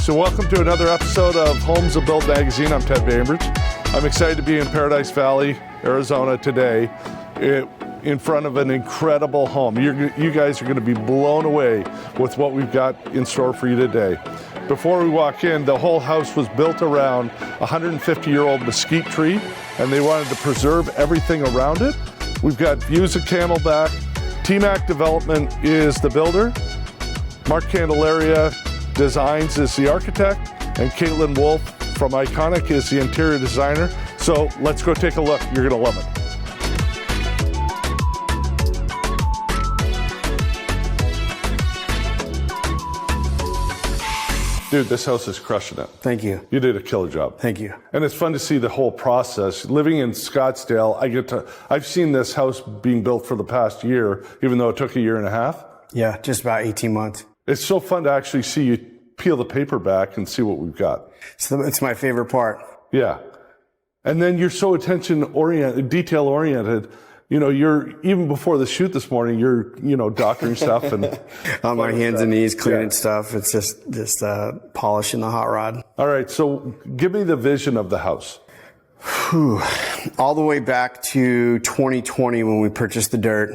So welcome to another episode of Homes of Built Magazine. I'm Ted Bainbridge. I'm excited to be in Paradise Valley, Arizona today in front of an incredible home. You guys are going to be blown away with what we've got in store for you today. Before we walk in, the whole house was built around a 150-year-old mesquite tree, and they wanted to preserve everything around it. We've got views of Camelback. TEMAC Development is the builder. Mark Candelaria Designs is the architect, and Kaitlyn Wolfe from Iconic is the interior designer. So let's go take a look. You're going to love it. Dude, this house is crushing it. Thank you. You did a killer job. Thank you. And it's fun to see the whole process. Living in Scottsdale, I've seen this house being built for the past year, even though it took a year and a half. Yeah, just about 18 months. It's so fun to actually see you peel the paper back and see what we've got. It's my favorite part. Yeah. And then you're so attention-oriented, detail-oriented. You know, you're, even before the shoot this morning, you're, doctoring stuff and on my hands and knees, cleaning stuff. It's just polishing the hot rod. All right. So give me the vision of the house. All the way back to 2020 when we purchased the dirt,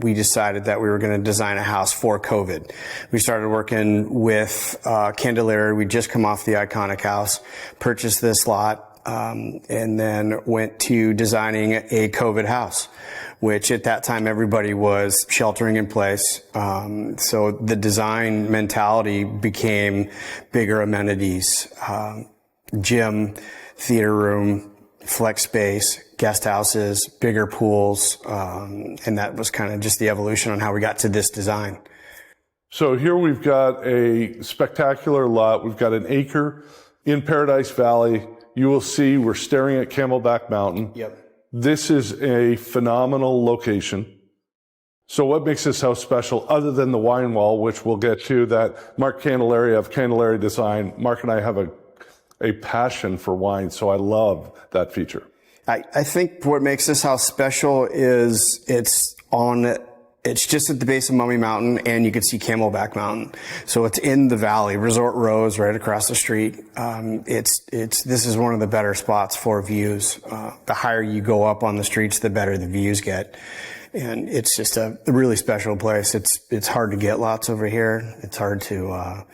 we decided that we were going to design a house for COVID. We started working with Candelaria. We'd just come off the Iconic house, purchased this lot, and then went to designing a COVID house, which at that time everybody was sheltering in place. So the design mentality became bigger amenities, gym, theater room, flex space, guest houses, bigger pools, and that was kind of just the evolution on how we got to this design. So here we've got a spectacular lot. We've got an acre in Paradise Valley. You will see we're staring at Camelback Mountain. Yep. This is a phenomenal location. So what makes this house special other than the wine wall, which we'll get to, that Mark Candelaria of Candelaria Design, Mark and I have a passion for wine, so I love that feature. I think what makes this house special is it's just at the base of Mummy Mountain, and you can see Camelback Mountain. So it's in the valley. Resort Row is right across the street. This is one of the better spots for views. The higher you go up on the streets, the better the views get. And it's just a really special place. It's hard to get lots over here. It's hard to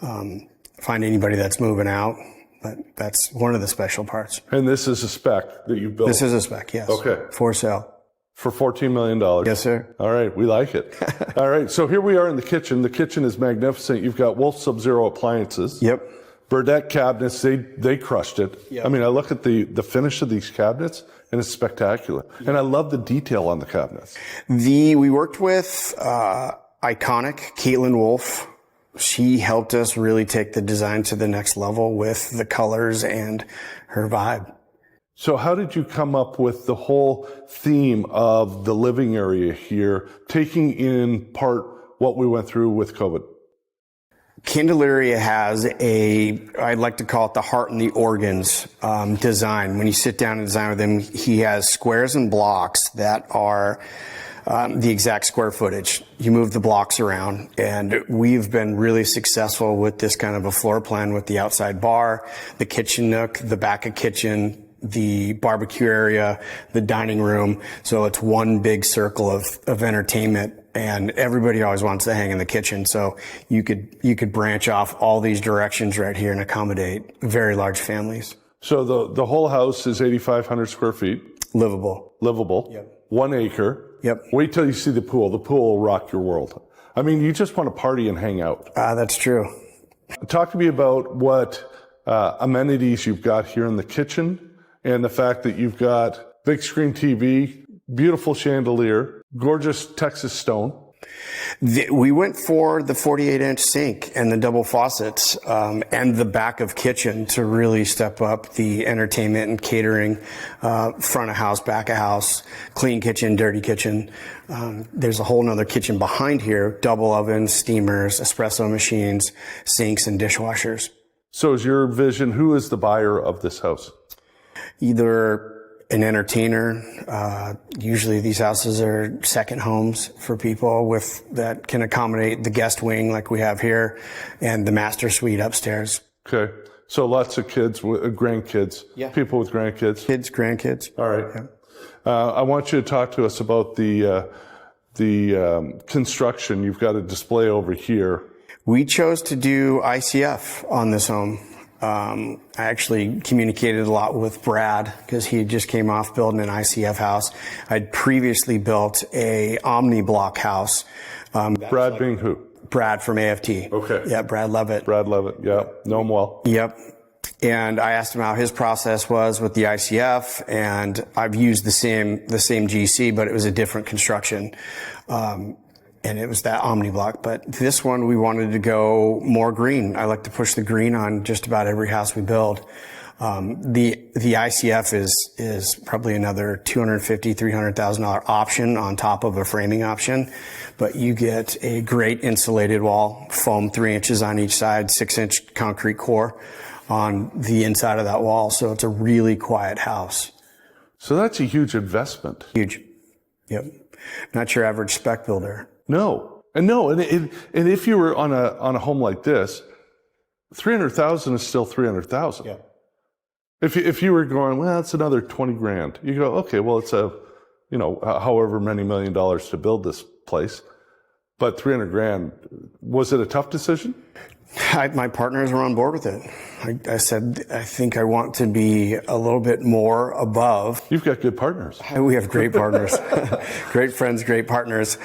find anybody that's moving out. But that's one of the special parts. And this is a spec that you built? This is a spec, yes. Okay. For sale. For $14 million? Yes, sir. All right, we like it. All right, so here we are in the kitchen. The kitchen is magnificent. You've got Wolf Sub-Zero appliances. Yep. Burdette cabinets, they crushed it. Yep. I mean, I look at the finish of these cabinets, and it's spectacular. Yep. And I love the detail on the cabinets. We worked with Iconic, Kaitlyn Wolfe. She helped us really take the design to the next level with the colors and her vibe. So how did you come up with the whole theme of the living area here, taking in part what we went through with COVID? Candelaria has I'd like to call it the heart and the organs design. When you sit down and design with him, he has squares and blocks that are the exact square footage. You move the blocks around, and we've been really successful with this kind of a floor plan with the outside bar, the kitchen nook, the back of kitchen, the barbecue area, the dining room. So it's one big circle of entertainment, and everybody always wants to hang in the kitchen. So you could branch off all these directions right here and accommodate very large families. So the whole house is 8,500 square feet. Livable. Yep. 1 acre. Yep. Wait till you see the pool. The pool will rock your world. I mean, you just want to party and hang out. That's true. Talk to me about what amenities you've got here in the kitchen, and the fact that you've got big screen TV, beautiful chandelier, gorgeous Texas stone. We went for the 48-inch sink and the double faucets and the back of kitchen to really step up the entertainment and catering, front of house, back of house, clean kitchen, dirty kitchen. There's a whole nother kitchen behind here, double ovens, steamers, espresso machines, sinks, and dishwashers. So is your vision, who is the buyer of this house? Either an entertainer. Usually these houses are second homes for people that can accommodate the guest wing like we have here and the master suite upstairs. Okay. So lots of kids, grandkids, people with grandkids. Kids, grandkids. All right. Yeah. I want you to talk to us about the construction. You've got a display over here. We chose to do ICF on this home. I actually communicated a lot with Brad because he just came off building an ICF house. I'd previously built a Omni block house. Brad being who? Brad from AFT. Okay. Yeah, Brad Levitt. Brad Levitt. Yeah, know him well. Yep. And I asked him how his process was with the ICF, and I've used the same GC, but it was a different construction. And it was that Omni block. But this one, we wanted to go more green. I like to push the green on just about every house we build. The ICF is probably another $250,000, $300,000 option on top of a framing option. But you get a great insulated wall, foam 3 inches on each side, 6-inch concrete core on the inside of that wall. So it's a really quiet house. So that's a huge investment. Huge. Yep. Not your average spec builder. No, and if you were on a home like this, $300,000 is still $300,000. Yeah. If you were going, well, it's another $20,000, you go, okay, well, it's however many $1 million to build this place, but $300,000. Was it a tough decision? My partners were on board with it. I said, I think I want to be a little bit more above. You've got good partners. We have great partners, great friends, great partners.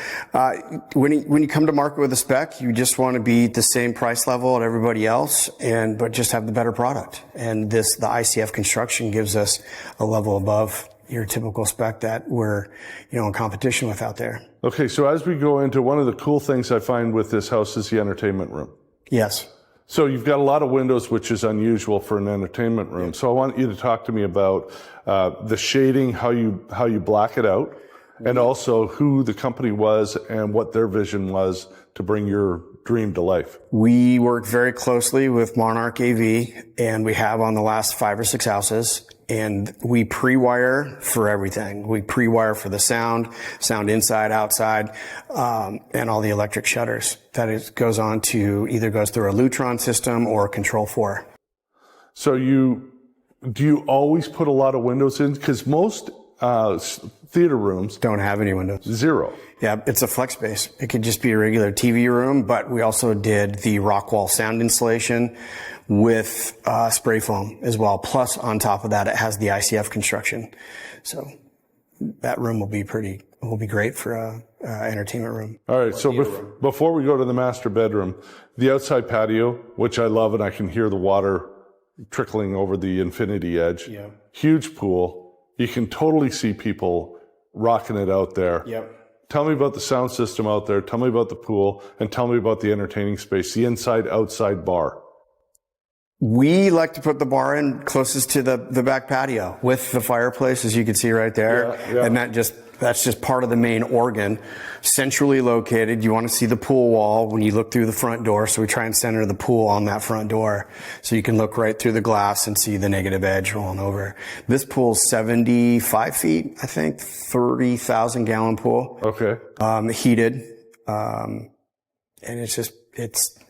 When you come to market with a spec, you just want to be the same price level at everybody else, but just have the better product. And the ICF construction gives us a level above your typical spec that we're, in competition with out there. Okay, so as we go into, one of the cool things I find with this house is the entertainment room. Yes. So you've got a lot of windows, which is unusual for an entertainment room. So I want you to talk to me about the shading, how you black it out, and also who the company was and what their vision was to bring your dream to life. We work very closely with Monarch AV, and we have on the last 5 or 6 houses. And we pre-wire for everything. We pre-wire for the sound inside, outside, and all the electric shutters. That goes through a Lutron system or a Control 4. So do you always put a lot of windows in? Because most theater rooms don't have any windows. Zero. Yeah, it's a flex space. It could just be a regular TV room, but we also did the Rockwall sound insulation with spray foam as well. Plus, on top of that, it has the ICF construction. So that room will be great for a entertainment room. All right. So before we go to the master bedroom, the outside patio, which I love, and I can hear the water trickling over the infinity edge. Yeah. Huge pool. You can totally see people rocking it out there. Yep. Tell me about the sound system out there. Tell me about the pool, and tell me about the entertaining space, the inside-outside bar. We like to put the bar in closest to the back patio with the fireplace, as you can see right there. Yeah. And that's just part of the main organ. Centrally located. You want to see the pool wall when you look through the front door. So we try and center the pool on that front door so you can look right through the glass and see the negative edge rolling over. This pool's 75 feet, I think, 30,000 gallon pool. Okay. Heated. And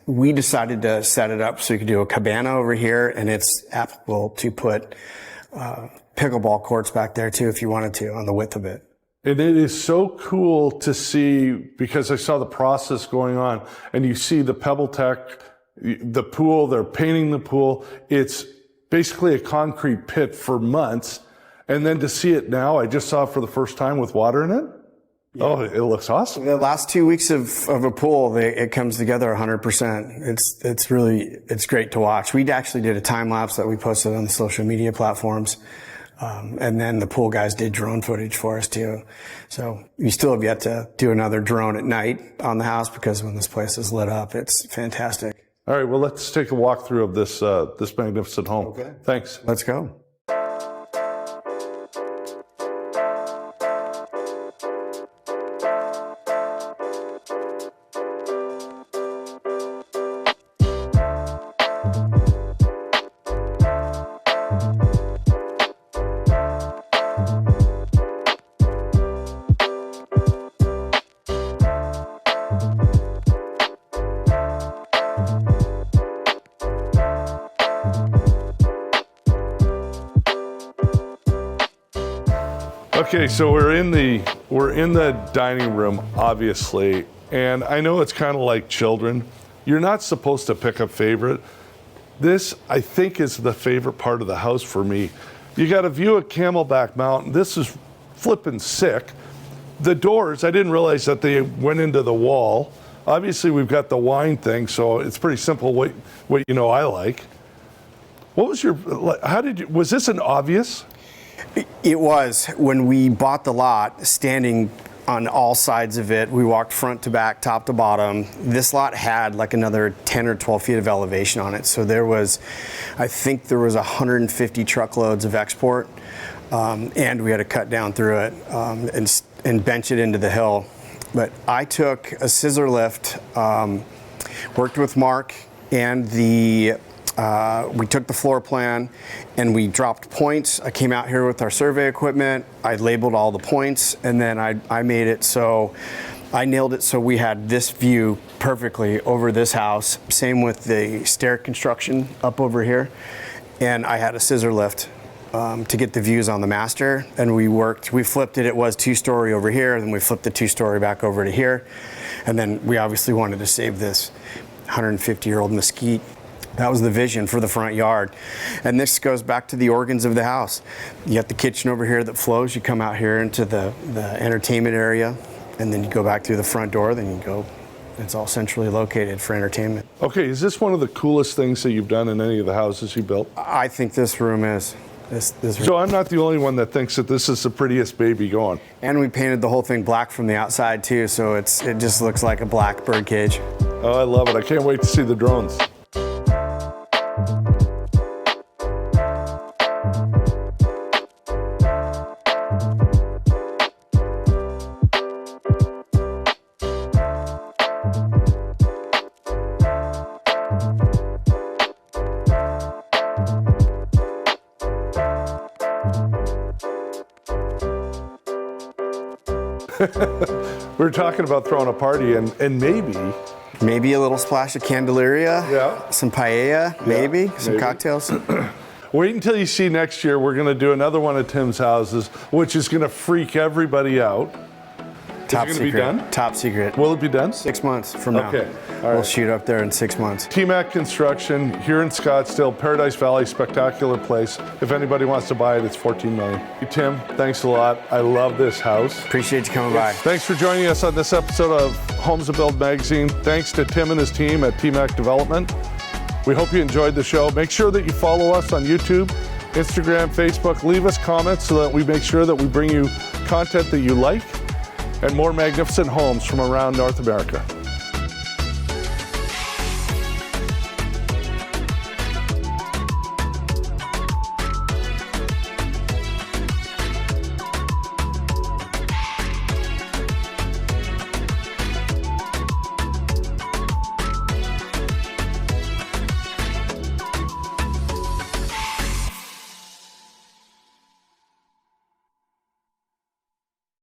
we decided to set it up so you could do a cabana over here, and it's applicable to put pickleball courts back there too if you wanted to on the width of it. And it is so cool to see, because I saw the process going on, and you see the Pebble Tech, the pool, they're painting the pool. It's basically a concrete pit for months. And then to see it now, I just saw it for the first time with water in it. Yeah. Oh, it looks awesome. The last 2 weeks of a pool, it comes together 100%. It's great to watch. We actually did a time lapse that we posted on the social media platforms. And then the pool guys did drone footage for us too. So we still have yet to do another drone at night on the house, because when this place is lit up, it's fantastic. All right. Well, let's take a walkthrough of this magnificent home. Okay. Thanks. Let's go. Okay, so we're in the dining room, obviously, and I know it's kind of like children. You're not supposed to pick a favorite. This, I think, is the favorite part of the house for me. You got a view of Camelback Mountain. This is flipping sick. The doors, I didn't realize that they went into the wall. Obviously, we've got the wine thing, so it's pretty simple what you know I like. What was was this an obvious? It was. When we bought the lot, standing on all sides of it, we walked front to back, top to bottom. This lot had like another 10 or 12 feet of elevation on it. So I think there was 150 truckloads of export, and we had to cut down through it and bench it into the hill. But I took a scissor lift, worked with Mark, and we took the floor plan and we dropped points. I came out here with our survey equipment. I labeled all the points, and then I made it so I nailed it so we had this view perfectly over this house. Same with the stair construction up over here. And I had a scissor lift to get the views on the master, and we flipped it. It was 2-story over here, and then we flipped the 2-story back over to here. And then we obviously wanted to save this 150-year-old mesquite. That was the vision for the front yard. And this goes back to the organs of the house. You got the kitchen over here that flows. You come out here into the entertainment area, and then you go back through the front door, then you go, it's all centrally located for entertainment. Okay, is this one of the coolest things that you've done in any of the houses you built? I think this room is. This room. So I'm not the only one that thinks that this is the prettiest baby going. And we painted the whole thing black from the outside too, so it just looks like a black bird cage. Oh, I love it. I can't wait to see the drones. We were talking about throwing a party and maybe a little splash of Candelaria, yeah, some paella, maybe some cocktails. Wait until you see next year. We're going to do another one of Tim's houses, which is going to freak everybody out. Top is it secret. Going to be done? Top secret. Will it be done? 6 months from now. Okay. All right. We'll shoot up there in 6 months. TEMAC Construction here in Scottsdale, Paradise Valley, spectacular place. If anybody wants to buy it, it's $14 million. Hey, Tim, thanks a lot. I love this house. Appreciate you coming by. Thanks for joining us on this episode of Homes to Build magazine. Thanks to Tim and his team at TEMAC Development. We hope you enjoyed the show. Make sure that you follow us on YouTube, Instagram, Facebook. Leave us comments so that we make sure that we bring you content that you like and more magnificent homes from around North America.